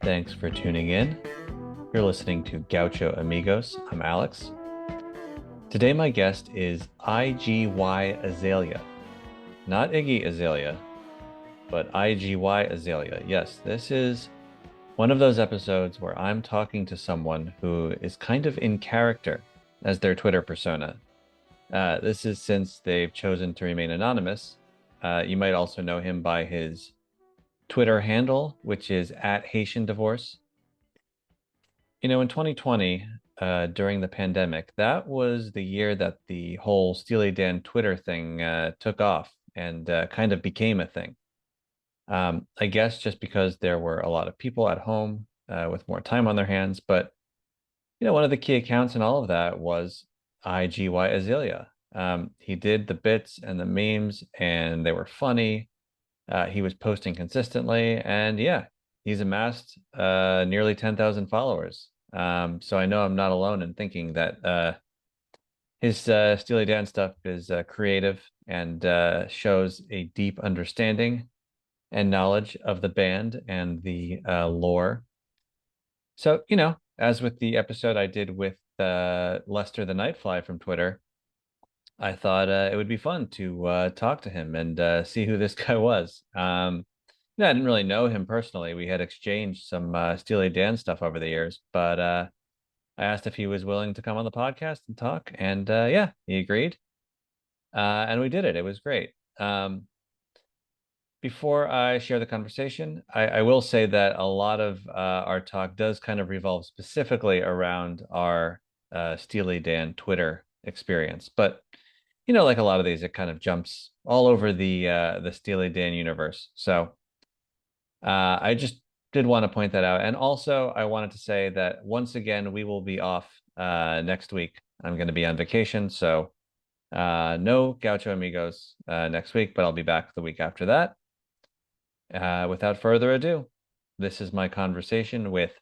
Thanks for tuning in. You're listening to Gaucho Amigos. I'm Alex. Today, my guest is I.G.Y. Azalea. Not Iggy Azalea, but I.G.Y. Azalea. Yes, this is one of those episodes where I'm talking to someone who is kind of in character as their Twitter persona. This is since they've chosen to remain anonymous. You might also know him by his Twitter handle, which is at Haitian Divorce. You know, in 2020, during the pandemic, that was the year that the whole Steely Dan Twitter thing took off and kind of became a thing. I guess just because there were a lot of people at home with more time on their hands. But, you know, one of the key accounts in all of that was I.G.Y. Azalea. He did the bits and the memes, and they were funny. He was posting consistently, and yeah, he's amassed nearly 10,000 followers. So I know I'm not alone in thinking that his Steely Dan stuff is creative and shows a deep understanding and knowledge of the band and the lore. So, you know, as with the episode I did with Lester the Nightfly from Twitter, I thought it would be fun to talk to him and see who this guy was. I didn't really know him personally. We had exchanged some Steely Dan stuff over the years, but I asked if he was willing to come on the podcast and talk, and yeah, he agreed. And we did it. It was great. Before I share the conversation, I will say that a lot of our talk does kind of revolve specifically around our Steely Dan Twitter experience. But you know, like a lot of these, it kind of jumps all over the Steely Dan universe. So I just did want to point that out. And also, I wanted to say that once again, we will be off next week. I'm going to be on vacation. So no Gaucho Amigos next week, but I'll be back the week after that. Without further ado, this is my conversation with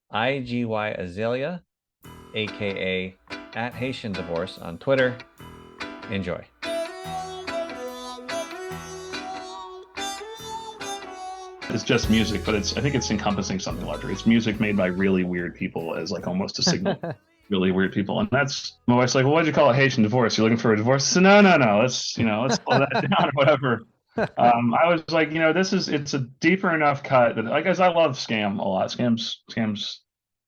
I.G.Y. Azalea, aka at Haitian Divorce on Twitter. Enjoy. It's just music, but I think it's encompassing something larger. It's music made by really weird people as like almost a signal. Really weird people. And that's my wife's like, well, what'd you call it? Haitian Divorce? You're looking for a divorce? So no. Let's slow that down or whatever. I was like, it's a deeper enough cut that, like, as I love Scam a lot. Scams.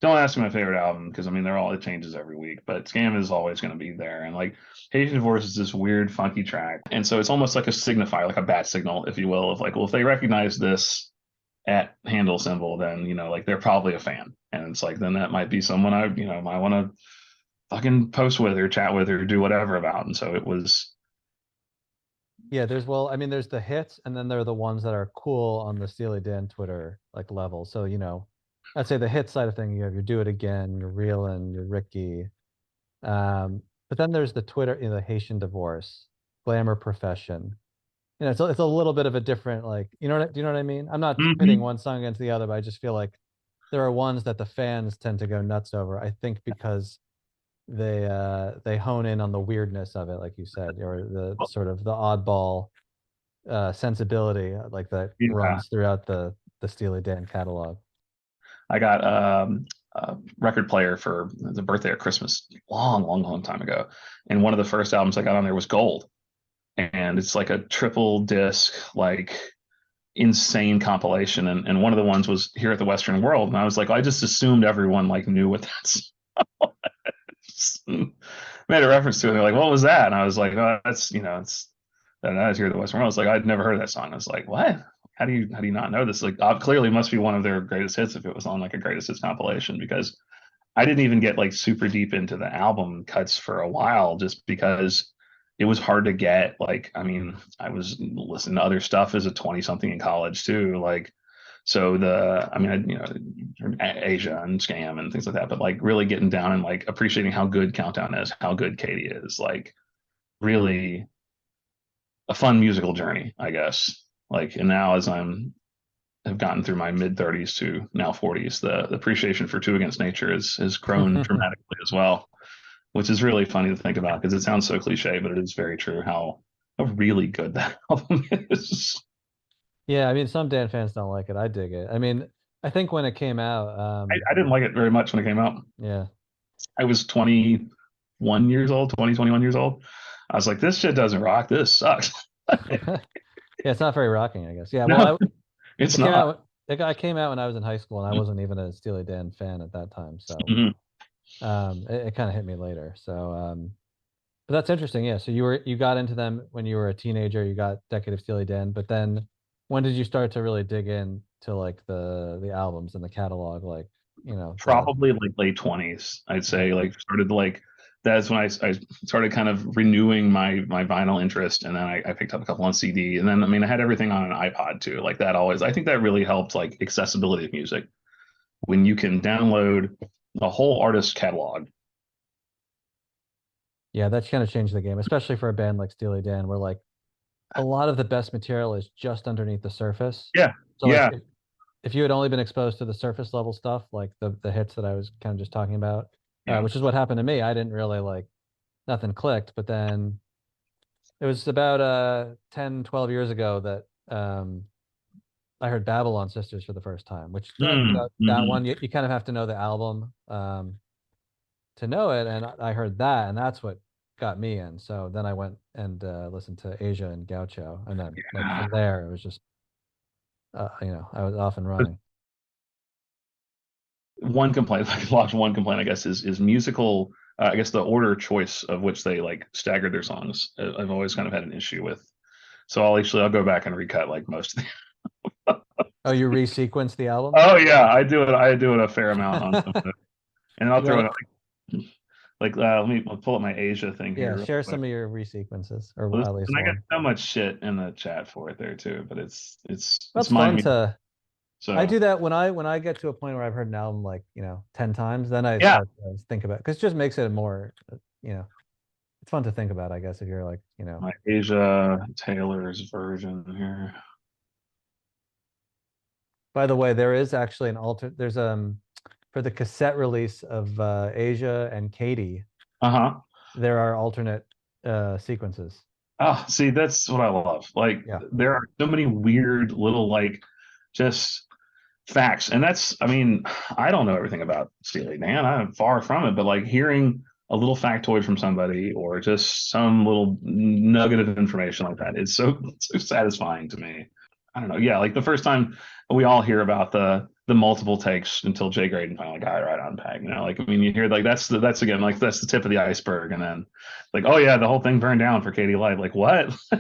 Don't ask me my favorite album because it changes every week, but Scam is always going to be there. And like Haitian Divorce is this weird, funky track, and so it's almost like a signifier, like a bat signal, if you will, of like, well, if they recognize this at handle symbol, then like they're probably a fan, and it's like then that might be someone I might want to fucking post with or chat with or do whatever about. And so it was. Yeah, there's the hits, and then there are the ones that are cool on the Steely Dan Twitter like level. So, I'd say the hit side of thing, you have your Do It Again, your Reelin', your Ricky. But then there's the Twitter, the Haitian Divorce, Glamour Profession. It's a little bit of a different, like, do you know what I mean? I'm not pitting one song against the other, but I just feel like there are ones that the fans tend to go nuts over. I think because they hone in on the weirdness of it, like you said, or the sort of the oddball sensibility like that runs throughout the Steely Dan catalog. I got a record player for the birthday or Christmas long time ago, and one of the first albums I got on there was Gold, and it's like a triple disc, like insane compilation, and one of the ones was Here at the Western World, and I was like, I just assumed everyone like knew what that's. Made a reference to it. They're like, what was that? And I was like, oh, that's that is Here at the Western World. It's like, I'd never heard that song. I was like, what? How do you not know this? Like, clearly must be one of their greatest hits if it was on like a greatest hits compilation, because I didn't even get like super deep into the album cuts for a while, just because it was hard to get. Like, I mean, I was listening to other stuff as a 20 something in college too. Like, so Asia and Scam and things like that, but like really getting down and like appreciating how good Countdown is, how good Katie is, like really a fun musical journey, I guess. Like, and now as have gotten through my mid 30s to now 40s, the appreciation for Two Against Nature has grown dramatically as well, which is really funny to think about because it sounds so cliche, but it is very true how really good that album is. Yeah, I mean, some Dan fans don't like it. I dig it. I mean, I think when it came out, I didn't like it very much when it came out. yeah. I was 21 years old, 21 years old. I was like, this shit doesn't rock. This sucks. Yeah, it's not very rocking, I guess. Yeah, well, No, it's it came not. out. It came out when I was in high school, and I wasn't even a Steely Dan fan at that time. So, Mhm. it kind of hit me later. So, but that's interesting. Yeah. So you got into them when you were a teenager. You got Decade of Steely Dan, but then when did you start to really dig in to like the albums and the catalog? Like, the Probably like late 20s, I'd okay. say. Like started like that's when I started kind of renewing my vinyl interest, and then I picked up a couple on CD, and then I mean I had everything on an iPod too. Like that always, I think that really helped like accessibility of music when you can download the whole artist catalog. Yeah, that's kind of changed the game, especially for a band like Steely Dan, where like a lot of the best material is just underneath the surface. Yeah, So like yeah, if you had only been exposed to the surface level stuff, like the hits that I was kind of just talking about, yeah. which is what happened to me. I didn't really like nothing clicked, but then it was about 10, 12 years ago that I heard Babylon Sisters for the first time, which that Mhm. one you kind of have to know the album to know it, and I heard that, and that's what got me in. So then I went and listened to Asia and Gaucho, and then like Yeah. from there it was just I was off and running. One complaint, like lost one complaint, I guess, is musical. I guess the order choice of which they like staggered their songs. I've always kind of had an issue with. So I'll go back and recut like most of the. Oh, you resequence the albums? Oh yeah, I do it. I do it a fair amount on some of it, and I'll You throw want it to, I'll pull up my Asia thing yeah, here real share quick. some of your resequences, or Well, at least and I get one. so much shit in the chat for it there too, but it's That's my fun music. to. I So do that when I get to a point where I've heard an album like 10 times, then I yeah, start to think about because it just makes it more you know it's fun to think about, I guess, if you're like my Asia Taylor's version here. By the way, there is actually there's for the cassette release of Asia and Katie, Uh-huh. there are alternate sequences. Oh, see, that's what I love. Like Yeah. there are so many weird little like just facts. And that's, I mean, I don't know everything about Steely Dan. I'm far from it, but like hearing a little factoid from somebody or just some little nugget of information like that, it's so satisfying to me. I don't know. Yeah, like the first time we all hear about the multiple takes until Jay Graydon finally got it right on peg. Like I mean, you hear like that's again like that's the tip of the iceberg, and then like oh yeah, the whole thing burned down for Katie Live. Like what? All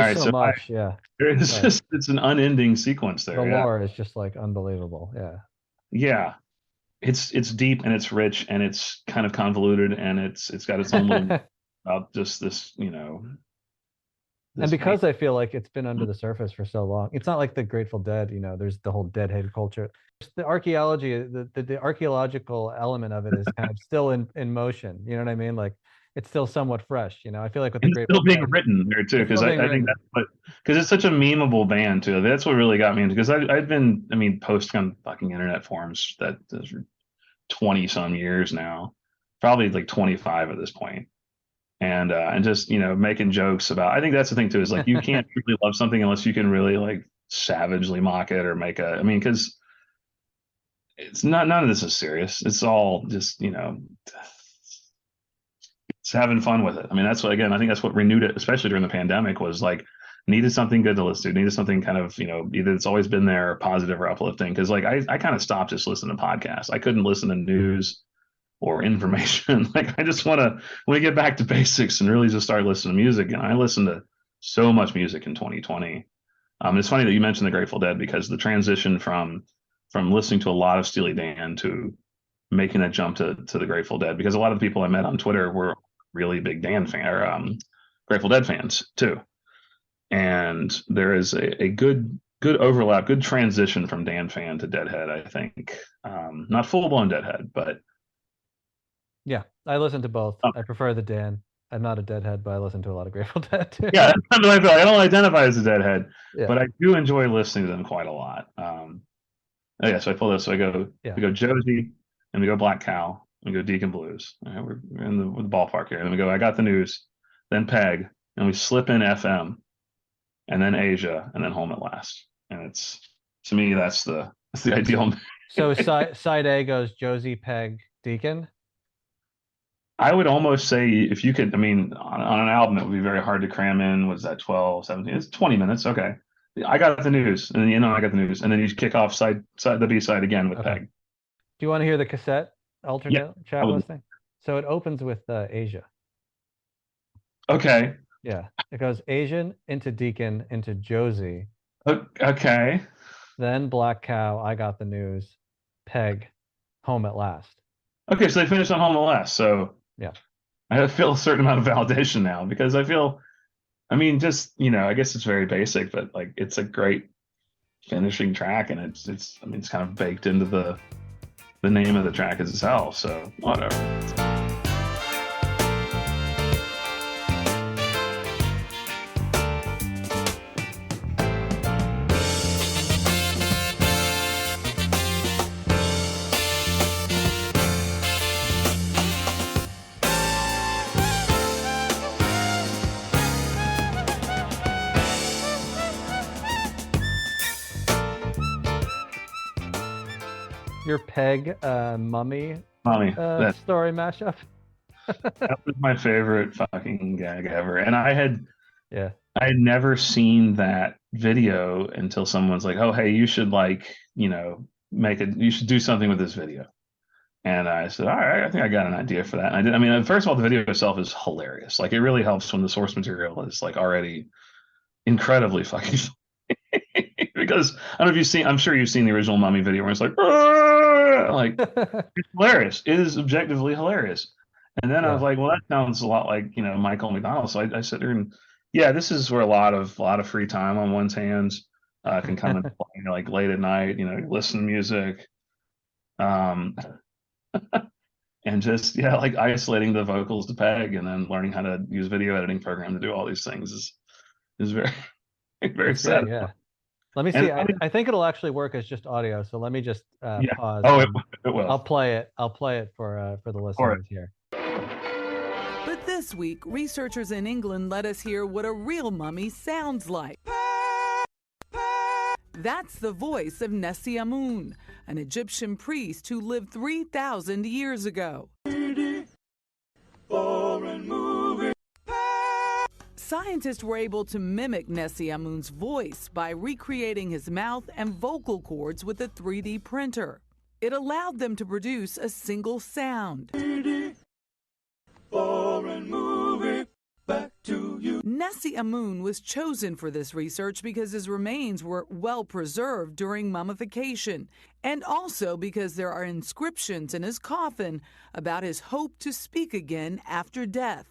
There's right, so so much. Yeah. it's Right. just it's an unending sequence The there. Yeah, lore is just like unbelievable. Yeah. yeah. It's deep and it's rich and it's kind of convoluted and it's got its own little about just this And this main. because I feel like it's been under the surface for so long, it's not like the Grateful Dead, there's the whole Deadhead culture. The archaeology, the archaeological element of it is kind of still in motion. You know what I mean? Like it's still somewhat fresh. I feel like with the And it's still Grateful being Dead, written there too, it's because still being I think written. that's what because it's such a memeable band too. That's what really got me into because I've been I mean posting on fucking internet forums that is 20 some years now, probably like 25 at this point, and just making jokes about. I think that's the thing too is like you can't really love something unless you can really like savagely mock it or make a. I mean because it's not none of this is serious. It's all just it's having fun with it. I mean, that's what again. I think that's what renewed it, especially during the pandemic, was like needed something good to listen to, needed something kind of either it's always been there, or positive or uplifting. Because like I kind of stopped just listening to podcasts. I couldn't listen to news or information. Like I just want to get back to basics and really just start listening to music. And I listened to so much music in 2020. It's funny that you mentioned the Grateful Dead because the transition from listening to a lot of Steely Dan to making that jump to the Grateful Dead because a lot of the people I met on Twitter were really big Dan fan or Grateful Dead fans too, and there is a good overlap, good transition from Dan fan to Deadhead. I think not full blown Deadhead, but Yeah, I listen to both. um, I prefer the Dan. I'm not a Deadhead, but I listen to a lot of Grateful Dead too. yeah, I don't identify as a Deadhead, Yeah. but I do enjoy listening to them quite a lot. Oh yeah, so I pull this. So Yeah. we go Josie, and we go Black Cow, and we go Deacon Blues. All right, we're in the ballpark here. And then we go I Got the News, then Peg, and we slip in FM, and then Asia, and then Home at Last. And it's to me That's the ideal. So side A goes Josie, Peg, Deacon. I would almost say if you could, I mean, on an album, it would be very hard to cram in. Was that 12, 17? It's 20 minutes. Okay. I got the news. And then, I got the news. And then you kick off the B side again with Okay. Peg. Do you want to hear the cassette alternate I track would. listing? So it opens with Asia. Okay. Yeah. It goes Asian into Deacon into Josie. Okay. Then Black Cow, I Got the News, Peg, Home at Last. Okay. So they finished on Home at Last. So yeah, I feel a certain amount of validation now because I feel, I mean, just, I guess it's very basic, but like it's a great finishing track and it's I mean, it's kind of baked into the name of the track itself. So whatever. Your Peg Mummy that story mashup. that was my favorite fucking gag ever. And I had never seen that video until someone's like, "Oh, hey, you should you should do something with this video." And I said, "All right, I think I got an idea for that." And I did. I mean, first of all, the video itself is hilarious. Like, it really helps when the source material is like already incredibly fucking because I don't know if you've seen. I'm sure you've seen the original Mummy video where it's like it's hilarious. It is objectively hilarious. And then I was like, well, that sounds a lot like Michael McDonald. So I sit there and this is where a lot of free time on one's hands can come into play. Like late at night, listen to music, and just like isolating the vocals to Peg, and then learning how to use video editing program to do all these things is very very sad. Yeah. Let me see. I think it'll actually work as just audio. So let me just pause. Oh, it will. I'll play it for the listeners here. But this week, researchers in England let us hear what a real mummy sounds like. That's the voice of Nessie Amun, an Egyptian priest who lived 3,000 years ago. Scientists were able to mimic Nessie Amun's voice by recreating his mouth and vocal cords with a 3D printer. It allowed them to produce a single sound. Nessie Amun was chosen for this research because his remains were well preserved during mummification, and also because there are inscriptions in his coffin about his hope to speak again after death.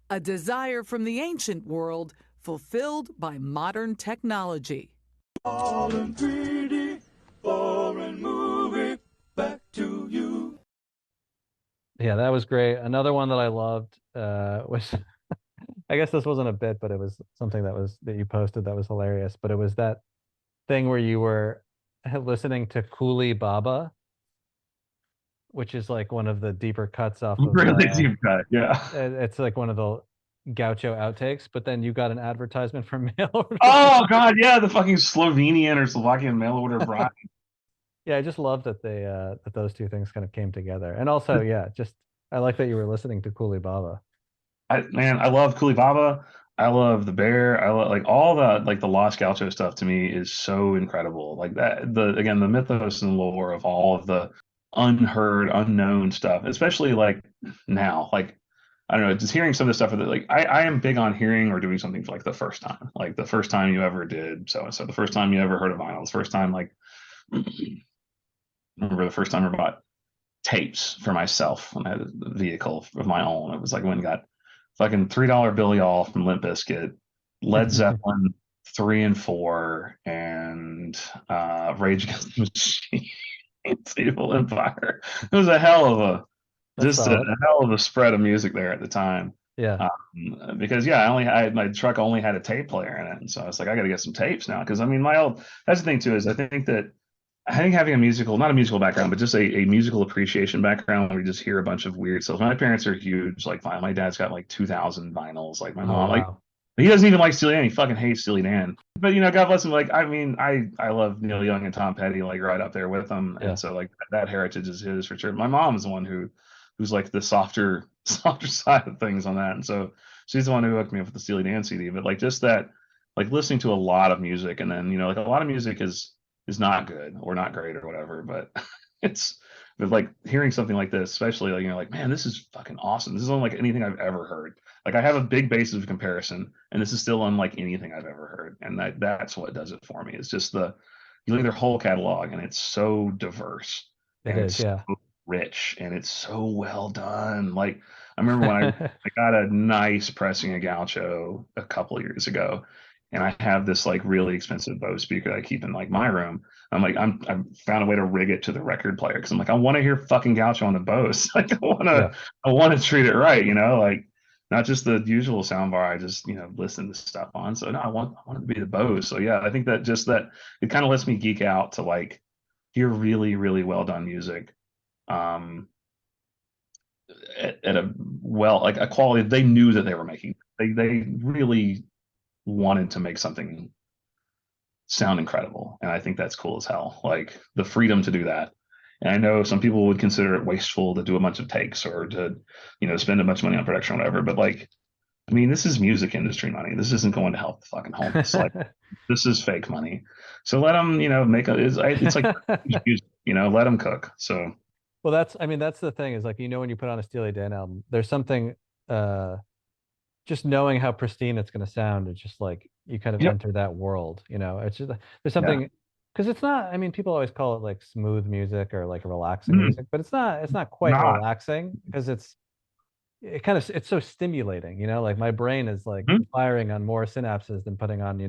A desire from the ancient world fulfilled by modern technology. Foreign 3D, foreign movie, back to you. Yeah, that was great. Another one that I loved was, I guess this wasn't a bit, but it was something that you posted that was hilarious. But it was that thing where you were listening to Coolie Baba, which is like one of the deeper cuts off of really deep cut. Yeah, it's like one of the Gaucho outtakes, but then you got an advertisement for mail order. Oh god, yeah, the fucking Slovenian or Slovakian mail order bride. Yeah, I just love that they that those two things kind of came together. And also, just I like that you were listening to Coolie Baba. I love Coolie Baba. I love the Bear. I love like all the Lost Gaucho stuff. To me is so incredible. Like that, the mythos and lore of all of the unheard, unknown stuff, especially like now, like I don't know, just hearing some of the stuff that like I am big on hearing or doing something for like the first time, like the first time you ever did so and so, the first time you ever heard of vinyl, the first time like remember the first time I bought tapes for myself when I had a vehicle of my own. It was like when I got fucking $3 Billy All from Limp Bizkit, Led Zeppelin 3 and 4, and Rage Against the Machine. Evil Empire. It was a hell of a spread of music there at the time. Yeah. Because my truck only had a tape player in it, and so I was like, I got to get some tapes now. Because I mean, that's the thing too, is I think having a not a musical background, but just a musical appreciation background where you just hear a bunch of weird stuff. My parents are huge like vinyl. My dad's got like 2,000 vinyls. Like my mom, like he doesn't even like Steely Dan. He fucking hates Steely Dan. But you know, God bless him. Like, I mean, I love Neil Young and Tom Petty, like right up there with them, Yeah. and so like that heritage is his for sure. My mom is the one who's like the softer softer side of things on that, and so she's the one who hooked me up with the Steely Dan CD. But like just that, like listening to a lot of music, and then you know, like a lot of music is not good or not great or whatever, but it's but like hearing something like this, especially like you're like, man, this is fucking awesome. This is unlike anything I've ever heard. Like I have a big basis of comparison, and this is still unlike anything I've ever heard. And that's what does it for me. It's just you look at their whole catalog, and it's so diverse, It and is, it's yeah. so rich, and it's so well done. Like I remember when I got a nice pressing of Gaucho a couple of years ago, and I have this like really expensive Bose speaker that I keep in like my room. I found a way to rig it to the record player because I'm like I want to hear fucking Gaucho on the Bose. Like Yeah. I want to treat it right, you know, like not just the usual soundbar I just, you know, listen to stuff on. So no, I want it to be the Bose. So yeah, I think that just that it kind of lets me geek out to like hear really, really well done music. Um at a well like a quality they knew that they were making. They really wanted to make something sound incredible. And I think that's cool as hell. Like the freedom to do that. And I know some people would consider it wasteful to do a bunch of takes or to, you know, spend a bunch of money on production or whatever. But like, I mean, this is music industry money. This isn't going to help the fucking homeless. Like, this is fake money. So let them, you know, it's like music, you know, let them cook. So Well, I mean, that's the thing is like, when you put on a Steely Dan album, there's something, just knowing how pristine it's going to sound. It's just like you kind of yep, enter that world, it's just, there's yeah, something, because it's not, I mean, people always call it like smooth music or like relaxing mm, music, but it's not quite not. relaxing because it's so stimulating, like my brain is like Mm, firing on more synapses than putting on,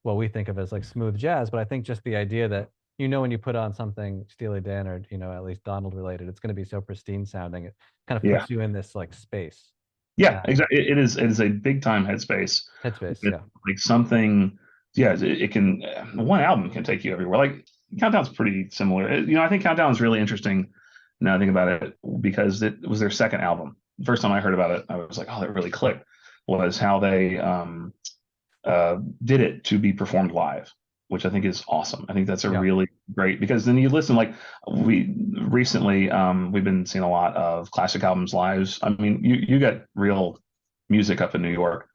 what we think of as like smooth jazz. But I think just the idea that, when you put on something Steely Dan or, at least Donald related, it's going to be so pristine sounding. It kind of yeah, puts you in this like space, yeah, exactly. It is a big time headspace headspace. with Yeah. like something. Yeah, it can one album can take you everywhere. Like Countdown's pretty similar. You know, I think Countdown is really interesting now I think about it because it was their second album. The first time I heard about it, I was like, oh, that really clicked. Was how they did it to be performed live, which I think is awesome. I think that's a Yeah. really great because then you listen like we recently we've been seeing a lot of classic albums lives. I mean, you get real music up in New York.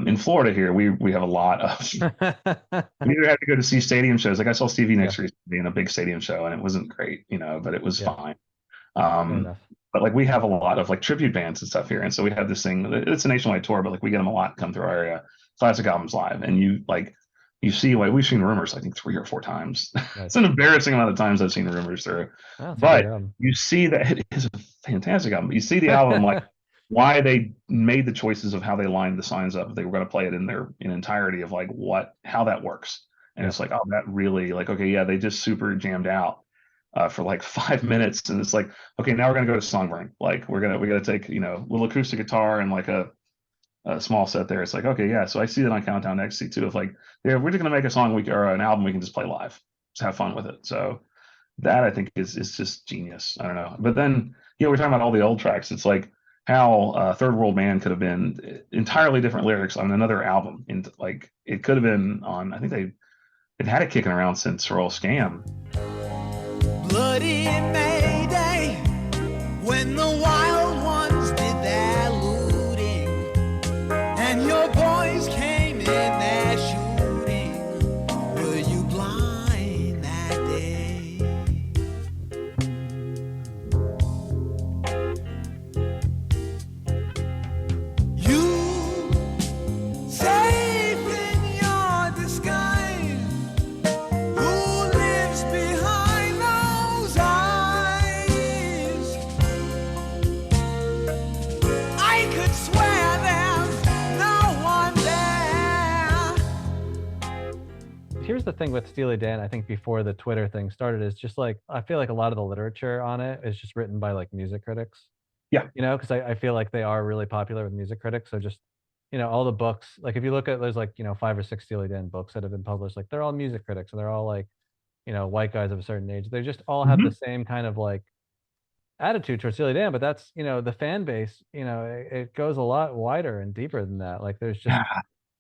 In Florida here, we have a lot of we either had to go to see stadium shows. Like I saw Stevie Yeah. Nicks recently in a big stadium show, and it wasn't great, you know, but it was Yeah. fine. Fair Um, enough. but like we have a lot of like tribute bands and stuff here, and so we have this thing. It's a nationwide tour, but like we get them a lot come through our area. Classic albums live, and you see like we've seen Rumors I think 3 or 4 times. It's Nice. an embarrassing amount of times I've seen Rumors through, Oh, it's a great but album. you see that it is a fantastic album. You see the album like why they made the choices of how they lined the signs up. They were going to play it in entirety of like how that works, and Yeah. it's like oh that really like okay yeah they just super jammed out for like 5 minutes, and it's like okay now we're gonna go to Songbird. Like we gotta take a little acoustic guitar and like a small set there. It's like okay yeah, so I see that on Countdown XC too. Of like yeah we're just gonna make a song or an album we can just play live, just have fun with it. So that I think is just genius. I don't know, but then we're talking about all the old tracks. It's like how Third World Man could have been entirely different lyrics on another album, and like it could have been on. I think they've had it kicking around since Royal Scam. Bloody Mayday, when the wild ones did their looting, and your boys came in there shooting. Were you blind that day? You safe in your disguise. Who lives behind those eyes? I could swear there's no one there. Here's the thing with Steely Dan, I think before the Twitter thing started, is just like I feel like a lot of the literature on it is just written by like music critics. Yeah. Because I feel like they are really popular with music critics. So just, all the books, like if you look at there's like, 5 or 6 Steely Dan books that have been published, like they're all music critics and they're all like, white guys of a certain age. They just all have the same kind of like attitude towards Steely Dan, but that's, the fan base, it goes a lot wider and deeper than that. Like there's just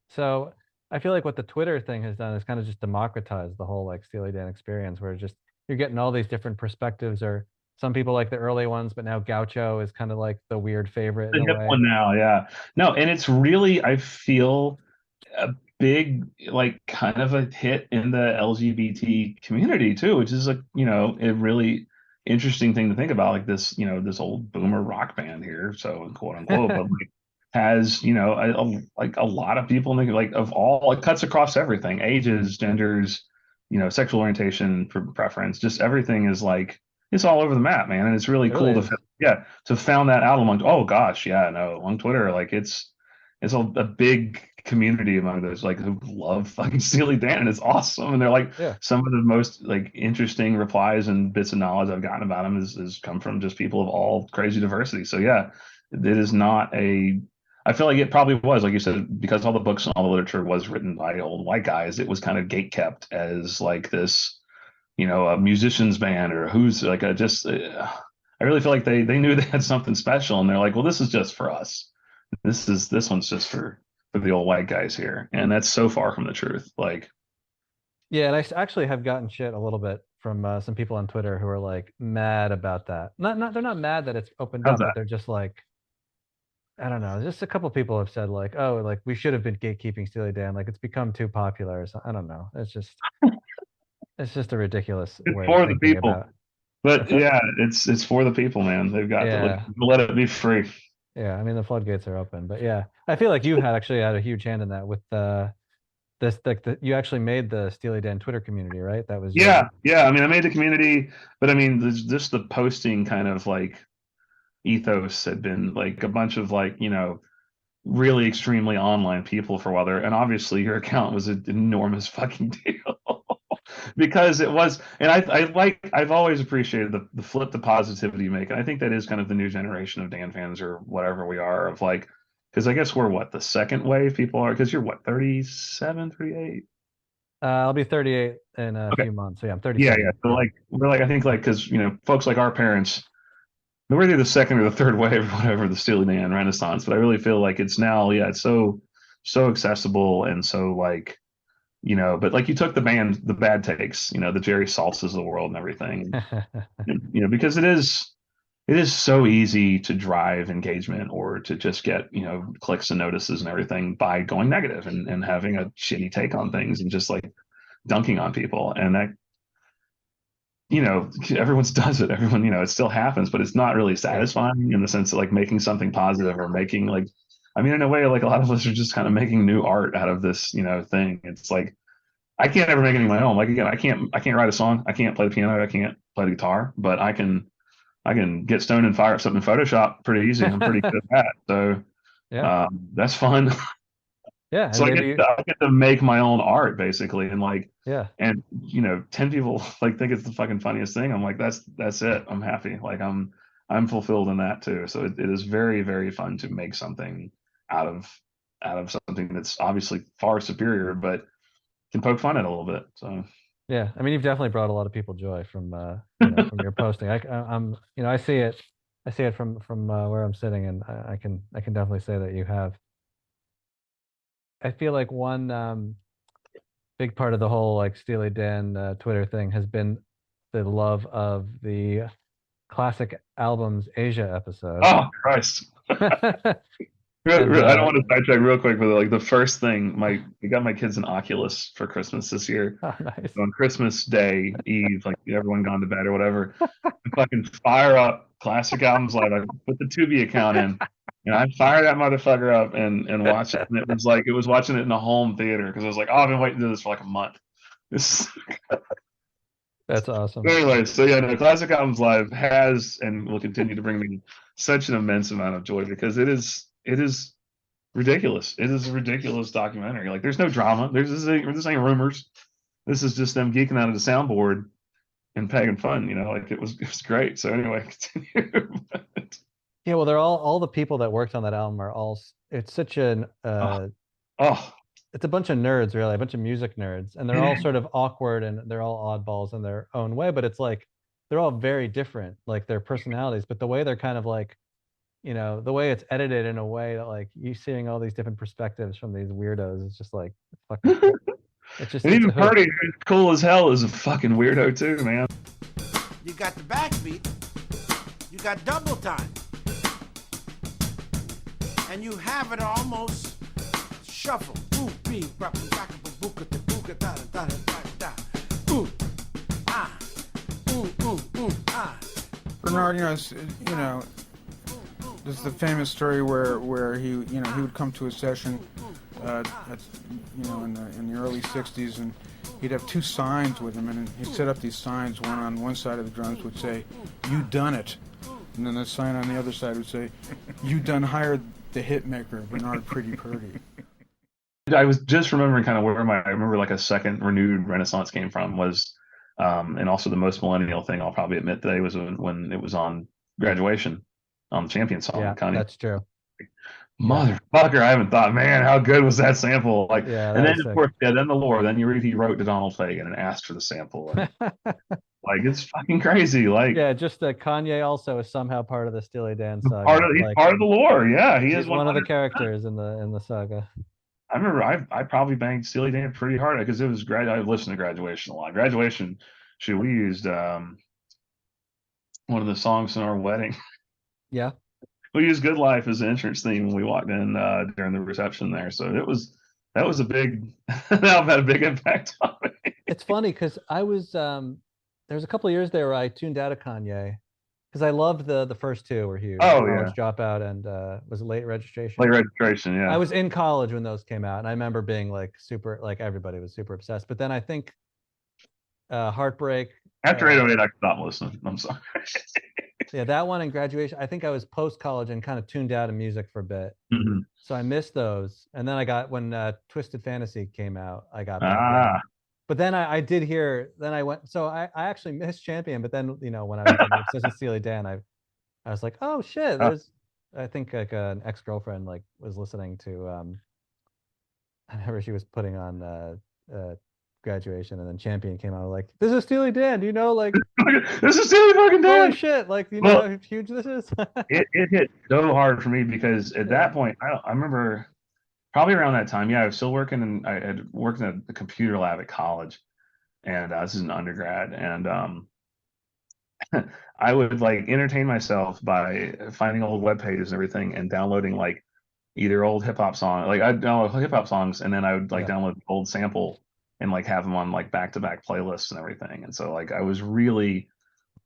so I feel like what the Twitter thing has done is kind of just democratize the whole like Steely Dan experience, where just you're getting all these different perspectives. Or some people like the early ones, but now Gaucho is kind of like the weird favorite in The a hip way. one now, yeah. No, and it's really, I feel, a big, like, kind of a hit in the LGBT community too, which is like, a really interesting thing to think about. Like this, this old boomer rock band here, so quote unquote, but like has, like a lot of people in the, like of all, it cuts across everything, ages, genders, sexual orientation, preference, just everything is like it's all over the map, man. And it's really It really cool is. to found that out among, oh gosh, yeah, no, on Twitter, like it's a big community among those like who love fucking Steely Dan, and it's awesome. And they're like Yeah. some of the most like interesting replies and bits of knowledge I've gotten about them is come from just people of all crazy diversity. So yeah, it is not a. I feel like it probably was, like you said, because all the books and all the literature was written by old white guys. It was kind of gate kept as like this, a musician's band or who's like a just. I really feel like they knew they had something special, and they're like, well, this is just for us. This one's just for the old white guys here, and that's so far from the truth. Like, Yeah, and actually have gotten shit a little bit from some people on Twitter who are like mad about that. Not they're not mad that it's opened how's up, that? but they're just like, I don't know. Just a couple people have said like, oh, like we should have been gatekeeping Steely Dan. Like it's become too popular. So I don't know. It's just a ridiculous It's way of for the thinking people, about. but What's that? yeah, it's for the people, man. They've got to Yeah, let it be free. yeah. I mean, the floodgates are open, but yeah, I feel like you had actually had a huge hand in that with this. You actually made the Steely Dan Twitter community, right? That was your. Yeah. I mean, I made the community, but I mean, just the posting kind of like ethos had been like a bunch of like really extremely online people for a while there, and obviously your account was an enormous fucking deal. Because it was, and I've always appreciated the flip to positivity you make. And I think that is kind of the new generation of Dan fans or whatever we are of like, because I guess we're what, the second wave people are, because you're what, 37, 38? I'll be 38 in a Okay. few months. So yeah, I'm Yeah. 37. So Yeah. like, we're like, I think like, because, folks like our parents, we're either the second or the third wave or whatever, the Steely Dan Renaissance. But I really feel like it's now, yeah, it's so accessible and so like, but like you took the bad takes, the Jerry Saltzes of the world and everything, because it is so easy to drive engagement or to just get, clicks and notices and everything by going negative and having a shitty take on things and just like dunking on people. And that, everyone's does it. Everyone, it still happens, but it's not really Yeah. satisfying in the sense of like making something positive or making like, I mean, in a way, like a lot of us are just kind of making new art out of this, thing. It's like, I can't ever make any of my own. Like again, I can't write a song. I can't play the piano. I can't play the guitar, but I can get stoned and fire up something in Photoshop pretty easy. I'm pretty good at that. So Yeah. that's fun. Yeah. So And I get maybe, I get to make my own art basically, and like, yeah. and 10 people like think it's the fucking funniest thing. I'm like, that's it. I'm happy. Like I'm fulfilled in that too. So it is very, very fun to make something out of something that's obviously far superior, but can poke fun at a little bit. So Yeah. I mean, you've definitely brought a lot of people joy from, from your posting. I'm, I see it from where I'm sitting, and I can definitely say that you have. I feel like one big part of the whole like Steely Dan Twitter thing has been the love of the classic albums Asia episode. oh Christ. And I don't want to sidetrack real quick, but like the first thing, we got my kids an Oculus for Christmas this year. oh, nice. So on Christmas Day Eve, like everyone gone to bed or whatever, I fucking fire up classic albums live. I put the Tubi account in, and I fired that motherfucker up and watched it. And it was like it was watching it in a home theater because I was like, oh, I've been waiting to do this for like a month. This That's awesome. anyway, so yeah, no, classic albums live has and will continue to bring me such an immense amount of joy because it is ridiculous. It is a ridiculous documentary. Like, there's no drama. This ain't rumors. This is just them geeking out of the soundboard and having fun. Like it was great. So anyway, continue. Yeah, well, they're all the people that worked on that album are all. It's such an oh, oh, it's a bunch of nerds, really, a bunch of music nerds, and they're all sort of awkward and they're all oddballs in their own way. But it's like they're all very different, like their personalities. But the way they're kind of like you know, the way it's edited in a way that like you seeing all these different perspectives from these weirdos. It's just like fucking cool. It's just And it's even a hoot. Purdy, who's cool as hell, is a fucking weirdo too, man. You got the backbeat, you got double time, and you have it almost shuffle. Ooh, bee, bop, bop, booka, booka, da da da da da. Ooh, ah, ah. Bernard, you know, there's the famous story where he would come to a session, in the early '60s, and he'd have two signs with him, and he'd set up these signs. One on one side of the drums would say, "You done it," and then the sign on the other side would say, "You done hired the hit maker, Bernard Pretty Purdy." I was just remembering kind of where I remember like a second renewed renaissance came from was, and also the most millennial thing I'll probably admit today was when it was on Graduation, on the Champion song. Yeah, Kanye. that's true. Motherfucker, I haven't thought, man, how good was that sample? Like, Yeah, and that then was of sick. course, then the lore. Then you read he wrote to Donald Fagen and asked for the sample. And, like, it's fucking crazy. Like, Yeah, just that Kanye also is somehow part of the Steely Dan saga. he's Like, part of the lore. Yeah, he he's is one of the 100%. characters in the saga. I remember I probably banged Steely Dan pretty hard because it was I listened to Graduation a lot. Graduation, we used one of the songs in our wedding. Yeah. We used "Good Life" as the entrance theme when we walked in during the reception there. So that was a big that had a big impact on me. It's funny because I was there's a couple of years there where I tuned out of Kanye because I loved the first two were huge. Oh, College Dropout and was it Late Registration? Late Registration, yeah. I was in college when those came out, and I remember being like super, like everybody was super obsessed. But then I think Heartbreak. After 808, I stopped listening. I'm sorry. Yeah, that one and Graduation. I think I was post college and kind of tuned out of music for a bit. Mhm. So I missed those. And then I got when Twisted Fantasy came out, I got back in. But then I did hear, then I went, so I actually missed Champion. But then, you know, when I was obsessed with Steely Dan, I was like, oh shit, there's, I think like an ex-girlfriend like was listening to, I remember she was putting on Graduation, and then Champion came out like, this is Steely Dan, you know, like this is Steely fucking Dan. Holy shit, like you know how huge this is. it hit so hard for me because at that point I remember probably around that time, I was still working, and I had worked in a computer lab at college, and this is an undergrad, and I would like entertain myself by finding old web pages and everything and downloading like either old hip hop song, like I'd download hip hop songs, and then I would like download the old sample and like have them on like back-to-back playlists and everything. And so like I was really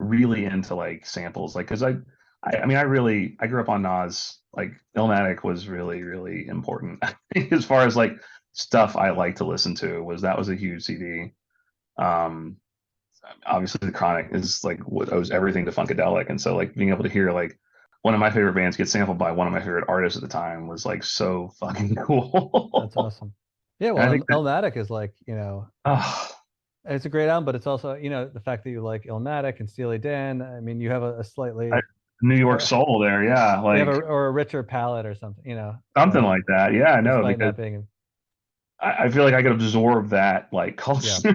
into like samples, like because I grew up on Nas. Like Illmatic was really important as far as like stuff I like to listen to. That was a huge CD. Obviously the Chronic is like what owes everything to Funkadelic, and so like being able to hear like one of my favorite bands get sampled by one of my favorite artists at the time was like so fucking cool. That's awesome. Yeah, well, Illmatic is like, you know, it's a great album, but it's also, you know, the fact that you like Illmatic and Steely Dan. I mean, you have a slightly New York soul there, yeah, like you have or a richer palette or something, you know, something like that. Yeah, I know, because being... I feel like I could absorb that like culture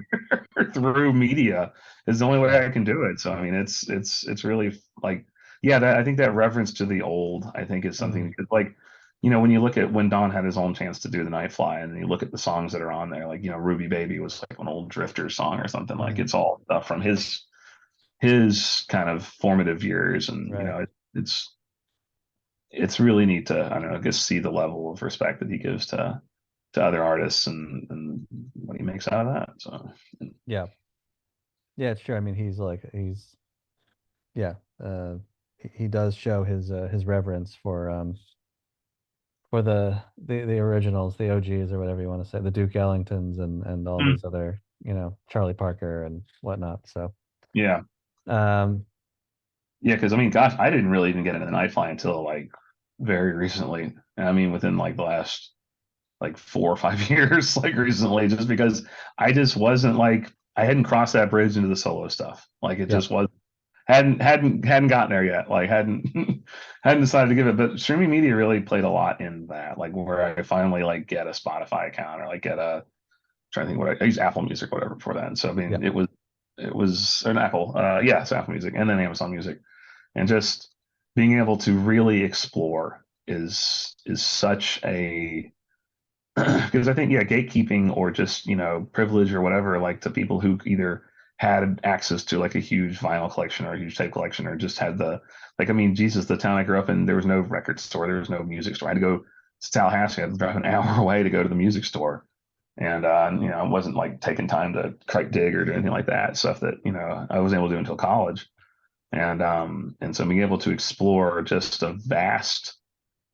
through media is the only way I can do it. So I mean, it's really like, I think that reference to the old, I think is something because like, you know, when you look at when Don had his own chance to do the Nightfly, and you look at the songs that are on there, like, you know, Ruby Baby was like an old Drifter song or something. Like it's all stuff from his kind of formative years, and you know, it's really neat to, I don't know, I guess see the level of respect that he gives to other artists and what he makes out of that. So yeah, it's true. I mean, he does show his reverence for the originals, the OGs, or whatever you want to say, the Duke Ellingtons and all these other, you know, Charlie Parker and whatnot. So because I mean, gosh, I didn't really even get into the Nightfly until like very recently. I mean, within like the last like 4 or 5 years, like recently, just because I just wasn't like, I hadn't crossed that bridge into the solo stuff. Like it just was hadn't gotten there yet. Like hadn't decided to give it. But streaming media really played a lot in that. Like where I finally like get a Spotify account, or like get a, trying to think what I use, Apple Music or whatever before that. And so I mean, it was an Apple, it's Apple Music, and then Amazon Music, and just being able to really explore is such a because I think, yeah, gatekeeping or just, privilege or whatever, like to people who either had access to like a huge vinyl collection or a huge tape collection or just had like, I mean, Jesus, the town I grew up in, there was no record store, there was no music store. I had to go to Tallahassee, I had to drive an hour away to go to the music store. And, I wasn't like taking time to kite dig or do anything like that, stuff that, I wasn't able to do until college. And so being able to explore just a vast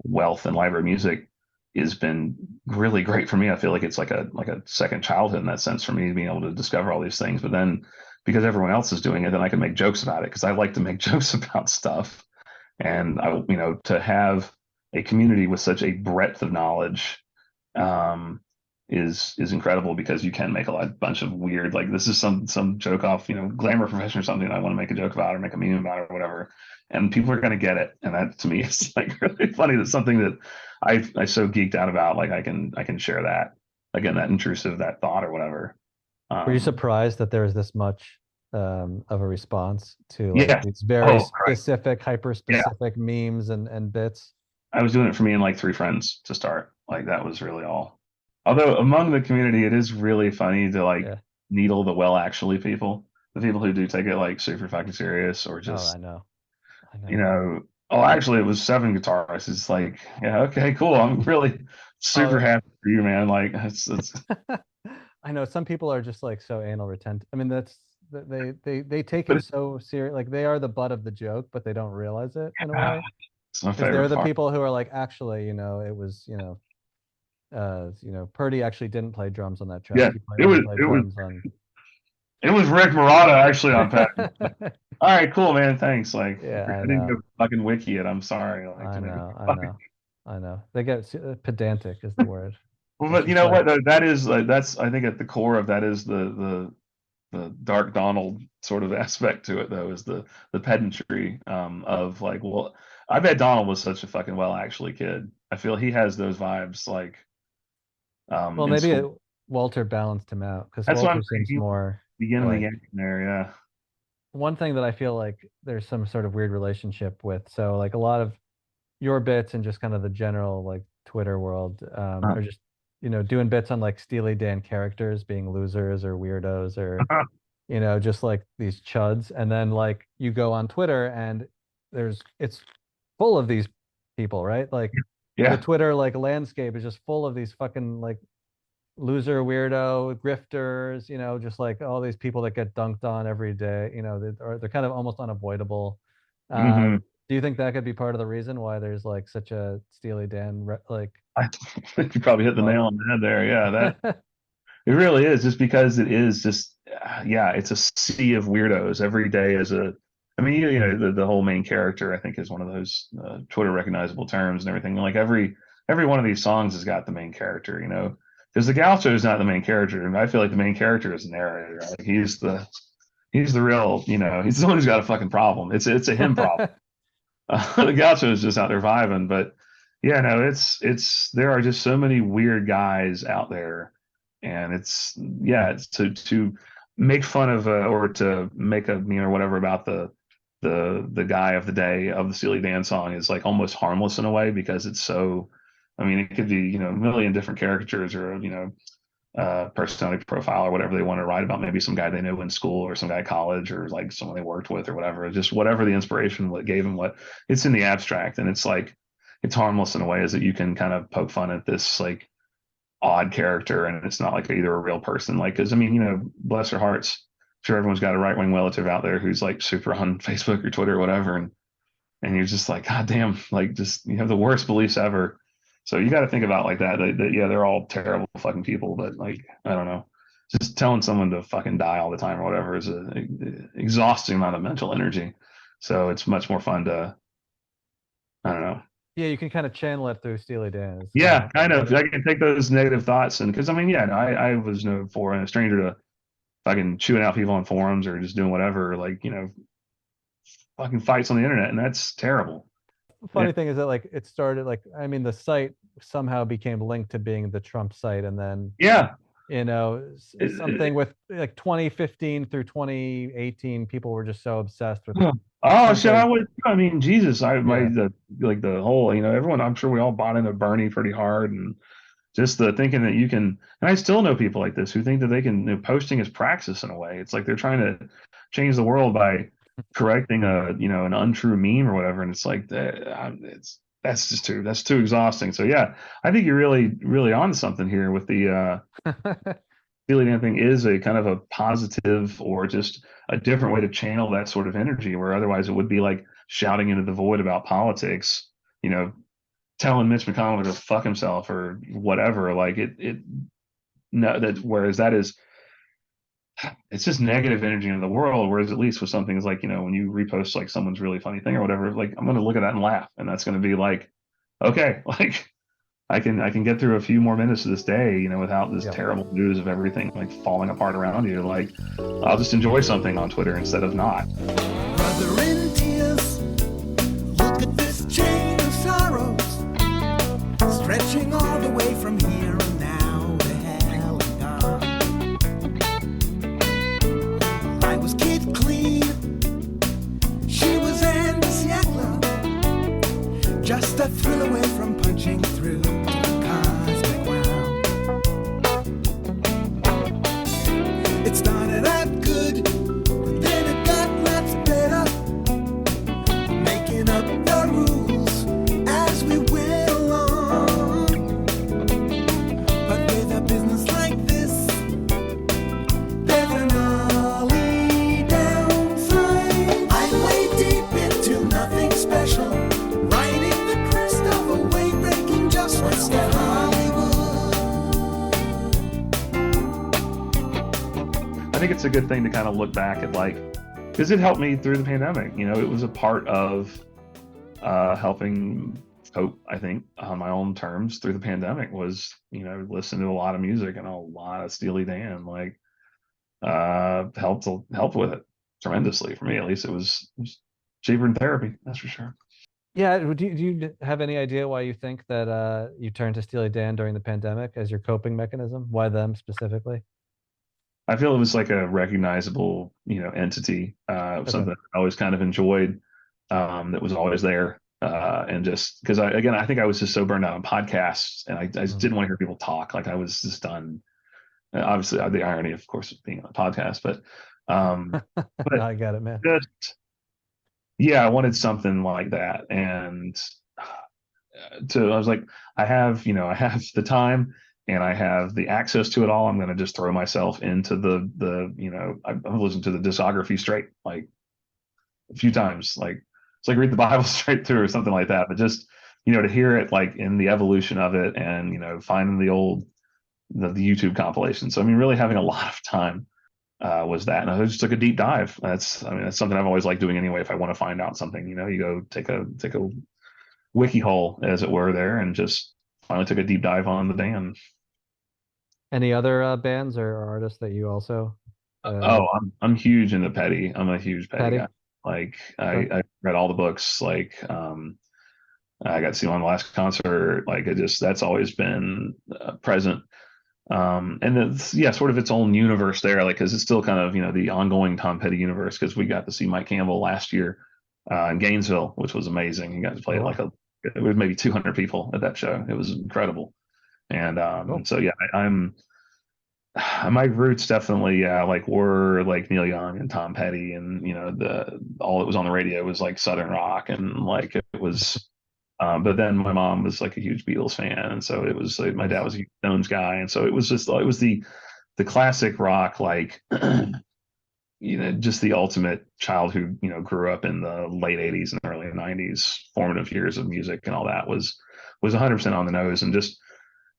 wealth and library of music has been really great for me. I feel like it's like a second childhood in that sense for me, being able to discover all these things. But then because everyone else is doing it, then I can make jokes about it because I like to make jokes about stuff. And to have a community with such a breadth of knowledge is incredible because you can make a bunch of weird, like this is some joke off, glamour profession or something that I want to make a joke about or make a meme about or whatever, and people are going to get it. And that to me is like really funny. That's something that I so geeked out about. Like I can share that, again, that intrusive, that thought or whatever. Were you surprised that there was this much of a response to like Yeah. these very Oh, right. specific, hyper Yeah. specific memes and bits? I was doing it for me and like 3 friends to start. Like that was really all. Although among the community, it is really funny to like Yeah. needle the well actually people, the people who do take it like super fucking serious or Oh, just, I know. oh, actually it was 7 guitarists. It's like, yeah, okay, cool. I'm really super Oh, happy for you, man. Like it's I know some people are just like so anal retentive. I mean, they take but it so serious. Like they are the butt of the joke, but they don't realize it in a way. it's my Because they're favorite the part. people who are like, actually, it was, Purdy actually didn't play drums on that track. Yeah, He it only was played it was drums on. it was Rick Marotta actually on Pat. All right, cool, man. Thanks. Like Yeah, I I didn't know. go fucking wiki it. I'm sorry. Like I to make it know. I fucking know. I know. They get pedantic is the word. well, It's but you just know like, what though? That is like that's I think at the core of that is the Dark Donald sort of aspect to it though, is the pedantry of like, well, I bet Donald was such a fucking well actually kid. I feel he has those vibes like well, in maybe school. Walter balanced him out because That's what I'm Walter saying. seems He more begin and the like end there, yeah. one thing that I feel like there's some sort of weird relationship with. So like a lot of your bits and just kind of the general like Twitter world are just doing bits on like Steely Dan characters being losers or weirdos or just like these chuds. And then like you go on Twitter and it's full of these people, right? Like the Yeah. Twitter like landscape is just full of these fucking like loser weirdo grifters, just like all these people that get dunked on every day, they're kind of almost unavoidable. Hmm. Do you think that could be part of the reason why there's like such a Steely Dan like I think you probably hit the love? nail on the head there. Yeah, that it really is just because it is just, yeah, it's a sea of weirdos. Every day is I mean, the whole main character, I think, is one of those Twitter recognizable terms and everything. Like every one of these songs has got the main character, because the Gaucho is not the main character. And I feel like the main character is the narrator. Like he's the real, he's the one who's got a fucking problem. It's a him problem. The Gaucho is just out there vibing, but yeah, no, it's there are just so many weird guys out there, and it's to make fun of or to make a meme or whatever about the guy of the day of the Steely Dan song is like almost harmless in a way because it's so. I mean, it could be a million different caricatures or personality profile or whatever they want to write about, maybe some guy they knew in school or some guy at college or like someone they worked with or whatever, just whatever the inspiration what gave him, what it's in the abstract. And it's like it's harmless in a way is that you can kind of poke fun at this like odd character and it's not like either a real person, like because I mean bless their hearts, I'm sure everyone's got a right-wing relative out there who's like super on Facebook or Twitter or whatever, and you're just like, God damn, like just you have the worst beliefs ever. So you got to think about like that. Yeah, they're all terrible fucking people, but like I don't know, just telling someone to fucking die all the time or whatever is a exhausting amount of mental energy. So it's much more fun to I don't know. Yeah, you can kind of channel it through Steely Dan. It's Yeah, kind kind of. I can take those negative thoughts and because I mean, yeah, no, I was no for a stranger to fucking chewing out people on forums or just doing whatever, like fucking fights on the internet, and that's terrible. funny thing is that like it started like I mean the site somehow became linked to being the Trump site and then Yeah. Something with like 2015 through 2018, people were just so obsessed with. Oh shit! essentially- I mean, Jesus! Yeah. The whole. Everyone. I'm sure we all bought into Bernie pretty hard, and just the thinking that you can. And I still know people like this who think that they can. Posting is praxis in a way. It's like they're trying to change the world by correcting an untrue meme or whatever, and it's like that's too exhausting. So yeah, I think you're really on something here with the Steely Dan thing is a kind of a positive or just a different way to channel that sort of energy, where otherwise it would be like shouting into the void about politics, telling Mitch McConnell to fuck himself or whatever. Like it no, that whereas that is it's just negative energy in the world. Whereas at least with something is like, when you repost like someone's really funny thing or whatever, like I'm gonna look at that and laugh, and that's gonna be like, okay, like I can get through a few more minutes of this day, without this terrible news of everything like falling apart around you. Like I'll just enjoy something on Twitter instead of not. Brother in tears, look at this chain of sorrows, stretching all the way from here and now to hell and gone. I was Kid Clean, she was Andy Siegler, just a thrill away from punching through the cosmic round. It started out good, but then it got much better, making up the rules as we went along. But with a business like this, there's an early downside. I'm way deep into nothing special, riding the crest of a wave breaking just west of Hollywood. I think it's a good thing to kind of look back at, like, because it helped me through the pandemic. It was a part of helping cope, I think, on my own terms through the pandemic was, listen to a lot of music, and a lot of Steely Dan, like, helped with it tremendously. For me, at least, it was cheaper than therapy, that's for sure. Yeah. Do you have any idea why you think that you turned to Steely Dan during the pandemic as your coping mechanism? Why them specifically? I feel it was like a recognizable, entity, something I always kind of enjoyed, that was always there. And just because I think I was just so burned out on podcasts, and I just didn't want to hear people talk. Like I was just done. Obviously, the irony, of course, of being on a podcast, but I got it, man. just, yeah, I wanted something like that. And I was like, I have the time and I have the access to it all. I'm going to just throw myself into I've listened to the discography straight, like a few times, like it's like read the Bible straight through or something like that. But just, to hear it like in the evolution of it, and, finding the YouTube compilation. So, I mean, really having a lot of time was that. And I just took a deep dive. That's something I've always liked doing anyway. If I want to find out something, you go take a wiki hole, as it were, there, and just finally took a deep dive on the Dan. Any other bands or artists that you also? I'm huge into Petty. I'm a huge Petty guy. Like I read all the books. Like I got to see him on the last concert. Like that's always been present. And it's sort of its own universe there. Like because it's still kind of the ongoing Tom Petty universe. Because we got to see Mike Campbell last year in Gainesville, which was amazing. He got to play it was maybe 200 people at that show. It was incredible. And so yeah, my roots definitely were like Neil Young and Tom Petty, and all that was on the radio was like Southern rock, and like it was but then my mom was like a huge Beatles fan, and so it was like, my dad was a huge Stones guy, and so it was the classic rock, like just the ultimate child who grew up in the late 80s and early 90s formative years of music, and all that was 100% on the nose. And just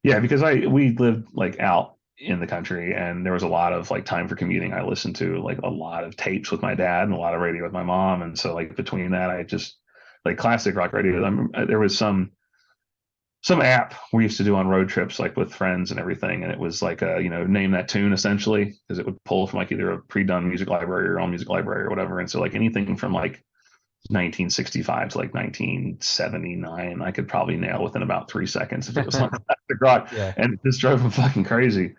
because we lived like out in the country, and there was a lot of like time for commuting. I listened to like a lot of tapes with my dad and a lot of radio with my mom, and so like between that, I just like classic rock radio. There was some app we used to do on road trips, like with friends and everything, and it was like name that tune, essentially, because it would pull from like either a pre-done music library or own music library or whatever. And so like anything from like 1965 to like 1979, I could probably nail within about 3 seconds if it was on classic rock. And it just drove them fucking crazy.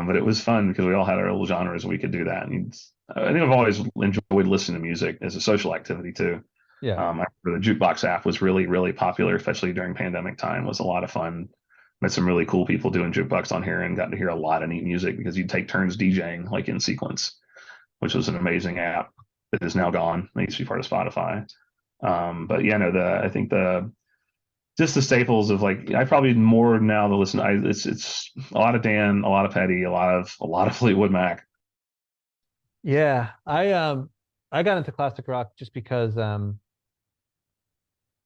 But it was fun because we all had our little genres. We could do that. And I think I've always enjoyed listening to music as a social activity too. Yeah. I remember the jukebox app was really, really popular, especially during pandemic time. It was a lot of fun. Met some really cool people doing jukebox on here and got to hear a lot of neat music because you'd take turns DJing like in sequence, which was an amazing app that is now gone. It used to be part of Spotify. But yeah, no, I think just the staples of like I probably more now to listen. It's a lot of Dan, a lot of Petty, a lot of Fleetwood Mac. Yeah. I got into classic rock just because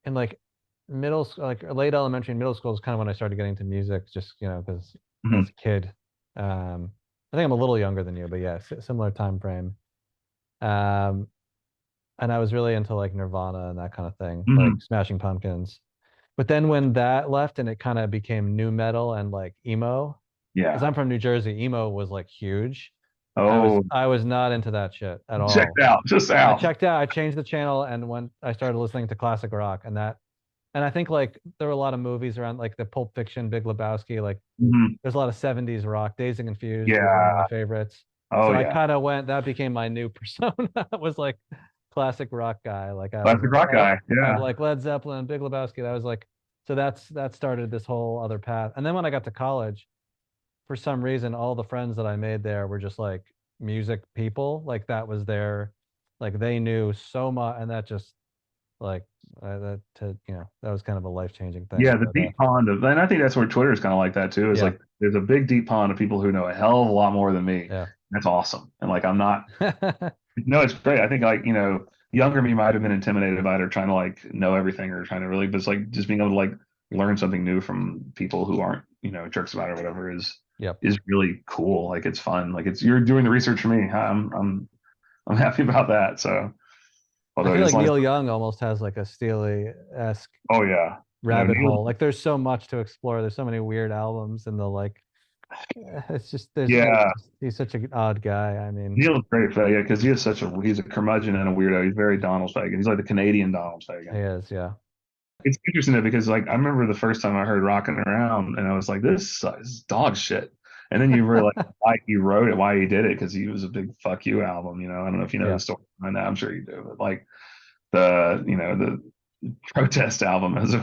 in like middle school, like late elementary and middle school is kind of when I started getting into music, just because Mhm. as a kid. I think I'm a little younger than you, but yeah, similar time frame. Um, and I was really into like Nirvana and that kind of thing, like Mhm. Smashing Pumpkins. But then when that left and it kind of became new metal and like emo, because Yeah. I'm from New Jersey, emo was like huge. I was Oh, I was not into that shit at all. checked out, just I out. checked out, I changed the channel and when I started listening to classic rock and I think like there were a lot of movies around like the Pulp Fiction, Big Lebowski, like Mhm. there's a lot of 70s rock. Dazed and Confused was one of Yeah. my favorites. Oh So I yeah. kind of went, that became my new persona. Was like classic rock guy. Like Classic rock guy. I Yeah. like Led Zeppelin, Big Lebowski. That was like, so that started this whole other path. And then when I got to college, for some reason, all the friends that I made there were just like music people. Like that was their, like they knew so much, and that just like that was kind of a life changing thing. Yeah, the But deep pond of, and I think that's where Twitter is kind of like that too. Is yeah, like there's a big deep pond of people who know a hell of a lot more than me. yeah, That's awesome. And like I'm not. No, it's great. I think like younger me might have been intimidated by it or trying to like know everything or trying to really, but it's like just being able to like learn something new from people who aren't jerks about it or whatever yep. is really cool. Like it's fun. Like it's you're doing the research for me. I'm happy about that. So I although feel it's like like Neil Young almost has like a Steely-esque oh yeah, no rabbit Neil hole. Like there's so much to explore. There's so many weird albums and the like. It's just yeah. he's such an odd guy. I mean, Neil's great for yeah, because he's a curmudgeon and a weirdo. He's very Donald Fagen. He's like the Canadian Donald he Fagen. is, yeah. It's interesting though because like I remember the first time I heard "Rocking Around" and I was like, this is dog shit. And then you realize why he wrote it, why he did it, because he was a big "fuck you" album. I don't know if you know Yeah. the story behind that. I'm sure you do, but like the protest album as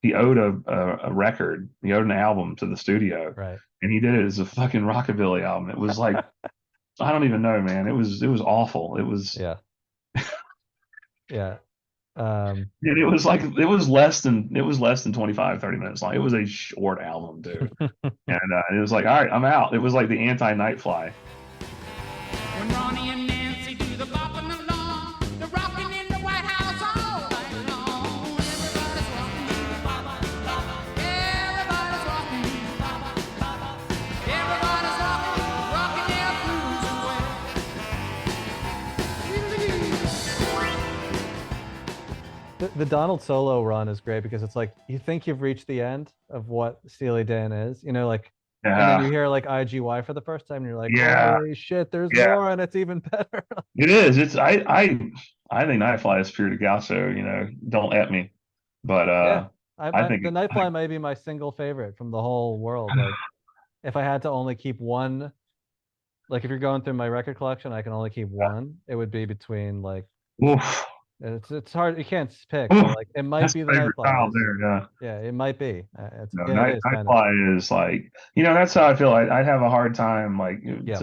he owed a record, he owed an album to the studio, Right. and he did it as a fucking rockabilly album. It was like I don't even know, man. It was awful. It was. Yeah. Yeah. And it was less than 25, 30 minutes long. It was a short album, dude. And it was like, all right, I'm out. It was like the anti-Nightfly. When Ronnie and Nancy do the bopping along, the rocking in the White House all night long. Everybody's rocking, baba, baba. Everybody's rocking, baba, baba. Everybody's rocking their blues away. The Donald Solo run is great because it's like you think you've reached the end of what Steely Dan is, like, and then you Yeah, hear like I.G.Y for the first time, and you're like, yeah, holy shit, there's yeah. more, and it's even better. It is. I think Nightfly is pure to Gasso. Don't at me, but Yeah, I think the Nightfly might be my single favorite from the whole world. Like, if I had to only keep one, like if you're going through my record collection, I can only keep one. It would be between like oof, it's hard. You can't pick, oof, but like it might that's be the my favorite Nightfly. child there. Yeah. Yeah, it might be. No, It is kind of. Nightfly is like, that's how I feel. I'd have a hard time, like, Yeah.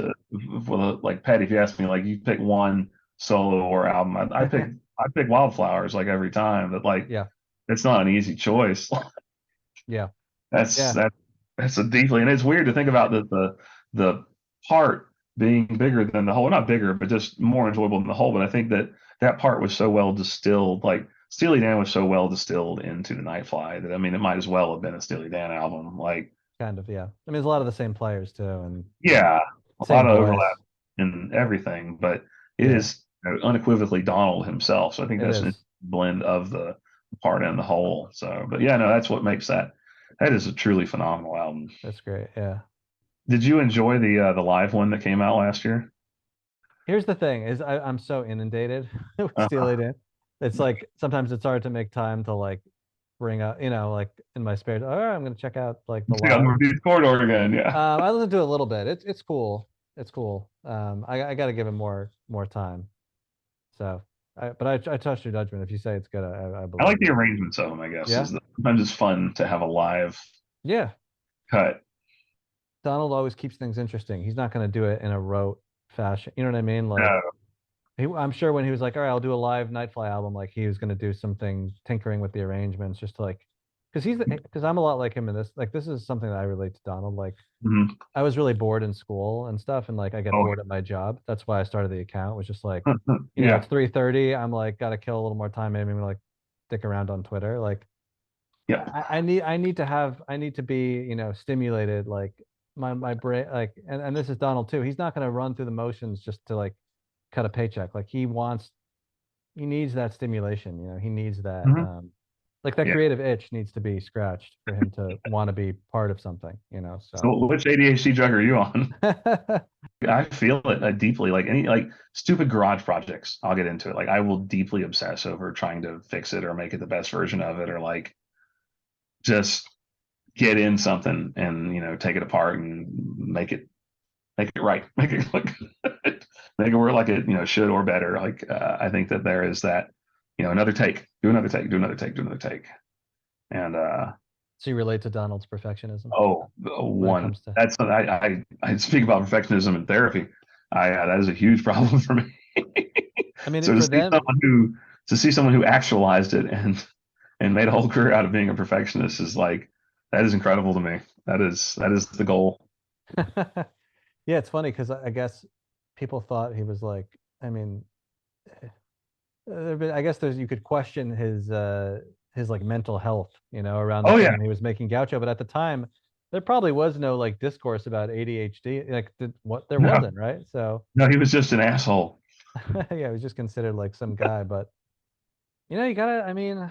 like Pet, if you ask me, like, you pick one solo or album, I pick Wildflowers, like, every time, but, like, Yeah. it's not an easy choice. Yeah. That's, Yeah. that's a deeply, and it's weird to think about the part being bigger than the whole, not bigger, but just more enjoyable than the whole. But I think that part was so well distilled, like, Steely Dan was so well distilled into the Nightfly that I mean it might as well have been a Steely Dan album. Like, Kind of. Yeah. I mean, there's a lot of the same players too, and yeah, a lot same of voice. overlap in everything, but it Yeah. is unequivocally Donald himself. So I think It that's a is. blend of the part and the whole. So, but yeah, no, that's what makes that. That is a truly phenomenal album. That's great. Yeah. Did you enjoy the live one that came out last year? Here's the thing: is I'm so inundated with Uh, Steely Dan. It's like sometimes it's hard to make time to like bring up, like in my spare. All right, I'm gonna check out like the Yeah, live. Northeast Corridor again. Yeah. I listened to it a little bit. It's cool. It's cool. I got to give it more time. So, but I trust your judgment. If you say it's good, I I believe like the you. arrangements of them. I guess Yeah. is that sometimes it's fun to have a live Yeah. cut. Donald always keeps things interesting. He's not going to do it in a rote fashion. You know what I mean? Like, No. I'm sure when he was like, all right, I'll do a live Nightfly album, like he was going to do something tinkering with the arrangements, just to like, because I'm a lot like him in this. Like, this is something that I relate to Donald. Like, Mhm. I was really bored in school and stuff, and like I get Oh, bored at my job. That's why I started the account. It was just like, yeah. it's 3:30. I'm like, gotta kill a little more time. Maybe I'm gonna like stick around on Twitter. Like, Yeah. I need to be, stimulated. Like my brain, like, and this is Donald too. He's not gonna run through the motions just to like cut a paycheck. Like he needs that stimulation. He needs that. Mhm. Like that Yeah. creative itch needs to be scratched for him to want to be part of something. So which ADHD drug are you on? I feel it deeply. Like any stupid garage projects, I'll get into it. Like I will deeply obsess over trying to fix it or make it the best version of it, or like just get in something and take it apart and make it right, make it look good, make it work like it should or better. Like I think that there is that another take, do another take, do another take, do another take, and So you relate to Donald's perfectionism when it one comes to that's I speak about perfectionism in therapy. That is a huge problem for me. I mean, So for them, to see someone who actualized it and made a whole career out of being a perfectionist is like, that is incredible to me. That is the goal. yeah, it's funny because I guess people thought he was like, I mean, I guess you could question his like mental health, around the Oh yeah, time he was making Gaucho, but at the time there probably was no like discourse about ADHD, like there no, wasn't, right? So no, he was just an asshole. yeah, he was just considered like some guy, but you gotta, I mean,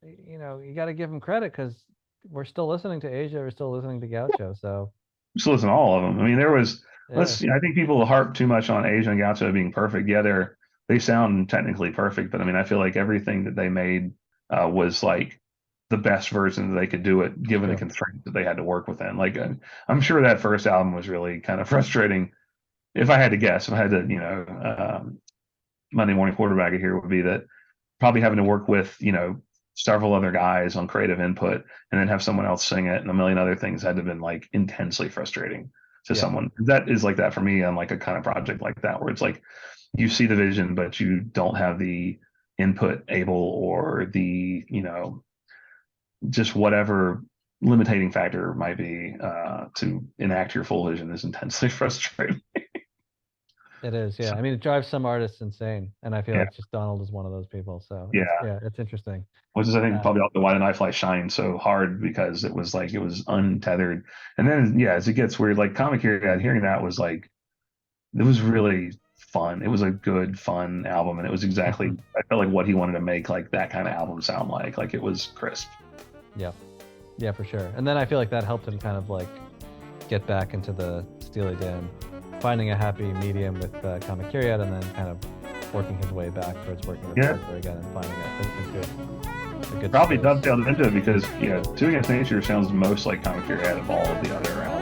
you gotta give him credit because we're still listening to Asia, we're still listening to Gaucho, so Just listen to all of them. I mean, there was yeah, I think people harp too much on Asia and Gaucho being perfect. Yeah, they sound technically perfect, but I mean, I feel like everything that they made was like the best version that they could do it, given the sure, constraints that they had to work within. Like, I'm sure that first album was really kind of frustrating. If I had to guess, if I had to, Monday morning quarterback it here would be that probably having to work with, several other guys on creative input and then have someone else sing it and a million other things had to have been like intensely frustrating to yeah, someone. That is like that for me on like a kind of project like that, where it's like you see the vision, but you don't have the input able or the, just whatever limiting factor might be to enact your full vision is intensely frustrating. it is, yeah. So, I mean, it drives some artists insane, and I feel yeah. like just Donald is one of those people, so Yeah. it's interesting. Which is, I think, Um, probably why the Nightfly shined so hard, because it was like it was untethered. And then, yeah, as it gets weird, like Comic Period, hearing that was like, it was really fun. It was a good, fun album, and it was exactly, I felt like what he wanted to make like that kind of album sound like. Like it was crisp. yeah, yeah, for sure. And then I feel like that helped him kind of like get back into the Steely Dan, finding a happy medium with Comic Curiad, and then kind of working his way back towards working with Yeah. Parker again and finding a good Probably space. dovetailed into it because, Two Against Nature sounds most like Comic Period of all of the other albums.